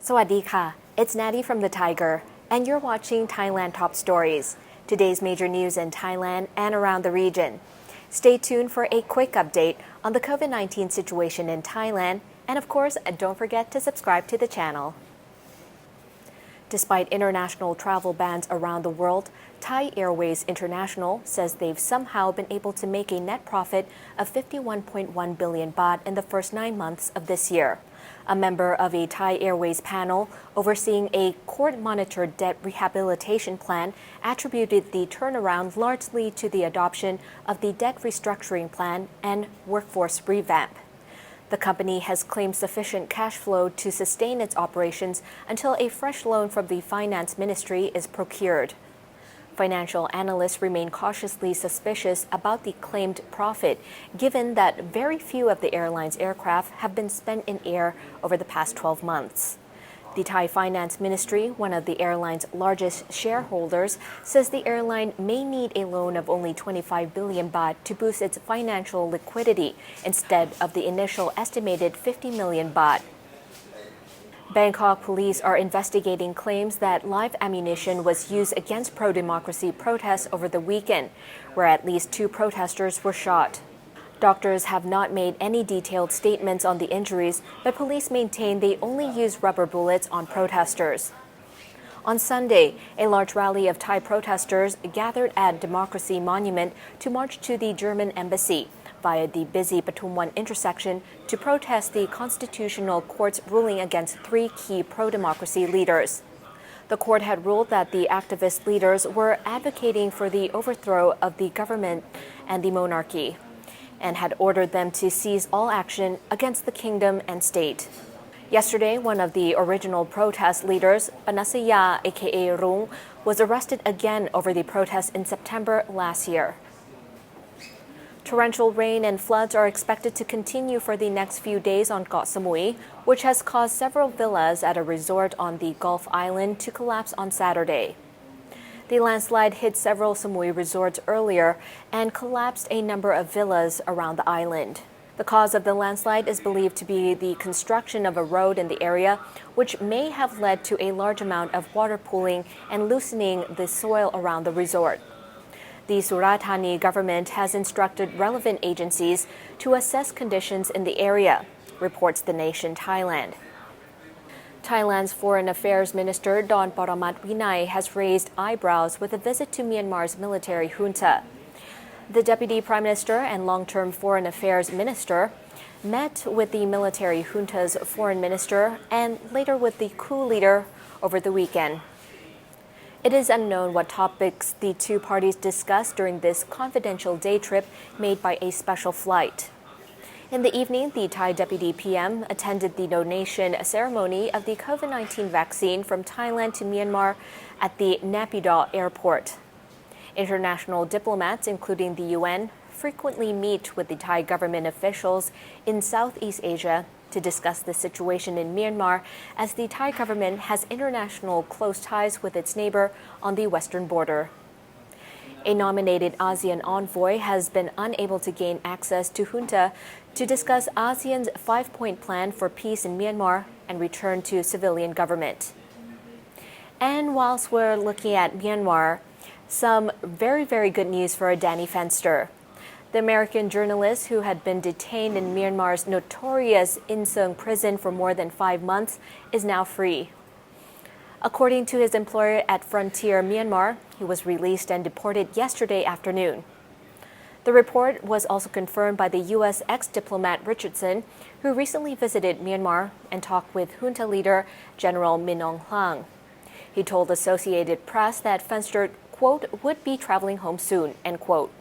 สวัสดีค่ะ It's Natty from the Thaiger, and you're watching Thailand Top Stories, today's major news in Thailand and around the region. Stay tuned for a quick update on the COVID-19 situation in Thailand, and of course, don't forget to subscribe to the channel. Despite international travel bans around the world, Thai Airways International says they've somehow been able to make a net profit of 51.1 billion baht in the first 9 months of this year. A member of a Thai Airways panel overseeing a court-monitored debt rehabilitation plan attributed the turnaround largely to the adoption of the debt restructuring plan and workforce revamp. The company has claimed sufficient cash flow to sustain its operations until a fresh loan from the Finance Ministry is procured. Financial analysts remain cautiously suspicious about the claimed profit, given that very few of the airline's aircraft have been spent in air over the past 12 months. The Thai Finance Ministry, one of the airline's largest shareholders, says the airline may need a loan of only 25 billion baht to boost its financial liquidity instead of the initial estimated 50 million baht. Bangkok police are investigating claims that live ammunition was used against pro-democracy protests over the weekend, where at least 2 protesters were shot. Doctors have not made any detailed statements on the injuries, but police maintain they only used rubber bullets on protesters. On Sunday, a large rally of Thai protesters gathered at Democracy Monument to march to the German embassy via the busy Patumwan intersection to protest the Constitutional Court's ruling against 3 key pro-democracy leaders. The court had ruled that the activist leaders were advocating for the overthrow of the government and the monarchy, and had ordered them to cease all action against the kingdom and state. Yesterday, one of the original protest leaders, Panasaya aka Rung, was arrested again over the protest in September last year. Torrential rain and floods are expected to continue for the next few days on Koh Samui, which has caused several villas at a resort on the Gulf Island to collapse on Saturday. The landslide hit several Samui resorts earlier and collapsed a number of villas around the island. The cause of the landslide is believed to be the construction of a road in the area, which may have led to a large amount of water pooling and loosening the soil around the resort. The Surathani government has instructed relevant agencies to assess conditions in the area, reports The Nation Thailand. Thailand's Foreign Affairs Minister Don Paramat Vinay has raised eyebrows with a visit to Myanmar's military junta. The Deputy Prime Minister and long-term Foreign Affairs Minister met with the military junta's foreign minister and later with the coup leader over the weekend. It is unknown what topics the 2 parties discussed during this confidential day trip made by a special flight. In the evening, the Thai Deputy PM attended the donation ceremony of the COVID-19 vaccine from Thailand to Myanmar at the Naypyidaw airport. International diplomats, including the UN, frequently meet with the Thai government officials in Southeast Asia to discuss the situation in Myanmar, as the Thai government has international close ties with its neighbor on the western border. A nominated ASEAN envoy has been unable to gain access to Junta to discuss ASEAN's 5-point plan for peace in Myanmar and return to civilian government. And whilst we're looking at Myanmar, some very good news for Danny Fenster. The American journalist who had been detained in Myanmar's notorious Inseong prison for more than 5 months is now free. According to his employer at Frontier Myanmar, he was released and deported yesterday afternoon. The report was also confirmed by the U.S. ex-diplomat Richardson, who recently visited Myanmar and talked with junta leader General Min Aung Hlaing. He told Associated Press that Fenster, quote, would be traveling home soon, end quote.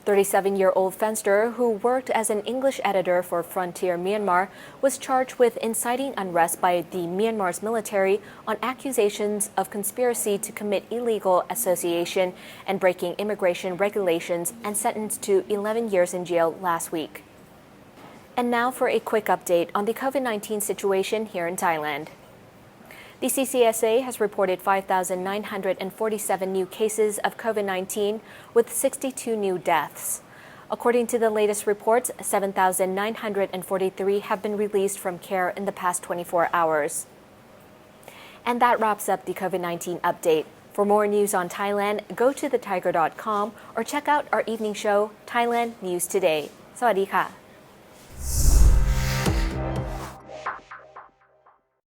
37-year-old Fenster, who worked as an English editor for Frontier Myanmar, was charged with inciting unrest by the Myanmar's military on accusations of conspiracy to commit illegal association and breaking immigration regulations, and sentenced to 11 years in jail last week. And now for a quick update on the COVID-19 situation here in Thailand. The CCSA has reported 5,947 new cases of COVID-19 with 62 new deaths. According to the latest reports, 7,943 have been released from care in the past 24 hours. And that wraps up the COVID-19 update. For more news on Thailand, go to thetiger.com or check out our evening show, Thailand News Today. สวัสดีค่ะ